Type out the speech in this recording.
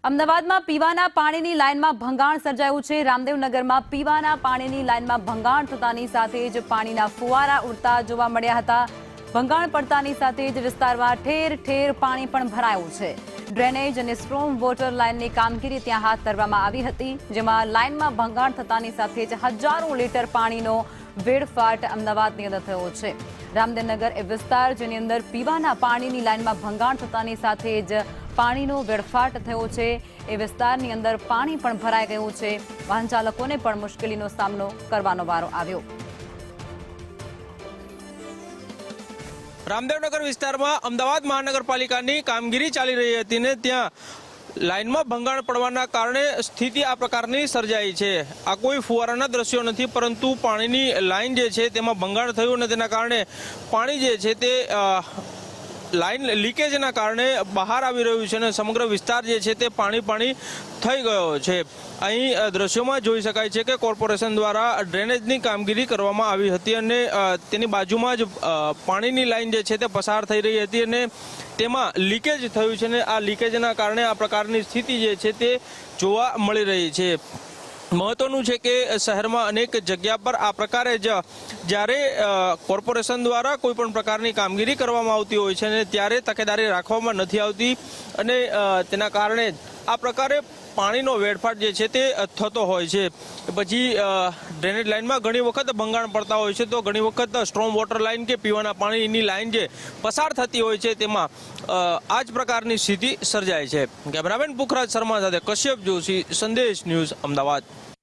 અમદાવાદમાં પીવાના પાણીની લાઇનમાં ભંગાણ સર્જાયું છે। રામદેવનગરમાં પીવાના પાણીની લાઇનમાં ભંગાણ થતાની સાથે જ પાણીના ફુવારા ઉડતા જોવા મળ્યા હતા। ભંગાણ પડતાની સાથે જ વિસ્તારમાં ઠેર ઠેર પાણી પણ ભરાયું છે। ડ્રેનેજ અને સ્ટ્રોમ વોટર લાઇનની કામગીરી ત્યાં હાથ ધરવામાં આવી હતી, જેમાં લાઇનમાં ભંગાણ થતાની સાથે જ હજારો લીટર પાણીનો વેડફાટ અમદાવાદની અંદર થયો છે। રામદેવનગર એ વિસ્તાર જેની અંદર પીવાના પાણીની લાઇનમાં ભંગાણ થતાની સાથે જ પાણીનો વેડફાટ થયો છે। એ વિસ્તારની અંદર પાણી પણ ભરાઈ ગયું છે। વાહન ચાલકોને પણ મુશ્કેલીનો સામનો કરવાનો વારો આવ્યો। રામદેવનગર વિસ્તારમાં અમદાવાદ મહાનગરપાલિકાની કામગીરી ચાલી રહી હતી ને ત્યાં લાઇનમાં ભંગાણ પડવાના કારણે સ્થિતિ આ પ્રકારની સર્જાઈ છે। આ કોઈ ફુવારાના દ્રશ્યો નથી, પરંતુ પાણીની લાઇન જે છે તેમાં ભંગાણ થયું અને તેના કારણે પાણી જે છે તે લાઇન લીકેજના કારણે બહાર આવી રહ્યું છે અને સમગ્ર વિસ્તાર જે છે તે પાણી થઈ ગયો છે। અહીં દ્રશ્યોમાં જોઈ શકાય છે કે કોર્પોરેશન દ્વારા ડ્રેનેજની કામગીરી કરવામાં આવી હતી અને તેની બાજુમાં જ પાણીની લાઇન જે છે તે પસાર થઈ રહી હતી અને તેમાં લીકેજ થયું છે અને આ લીકેજના કારણે આ પ્રકારની સ્થિતિ જે છે તે જોવા મળી રહી છે। મહત્વનું છે કે શહેરમાં અનેક જગ્યા પર આ પ્રકારે જ જ્યારે કોર્પોરેશન દ્વારા કોઈ પણ પ્રકારની કામગીરી કરવામાં આવતી હોય છે અને ત્યારે તકેદારી રાખવામાં નથી આવતી અને તેના કારણે આ પ્રકારે પાણીનો વેડફાટ જે છે તે થતો હોય છે। પછી ડ્રેનેજ લાઇનમાં ઘણી વખત ભંગાણ પડતા હોય છે, તો ઘણી વખત સ્ટ્રોમ વોટર લાઇન કે પીવાના પાણીની લાઇન જે પસાર થતી હોય છે તેમાં આ જ પ્રકારની સ્થિતિ સર્જાય છે। કેમેરામેન પુખરાજ શર્મા સાથે કશ્યપ જોશી, સંદેશ ન્યૂઝ, અમદાવાદ।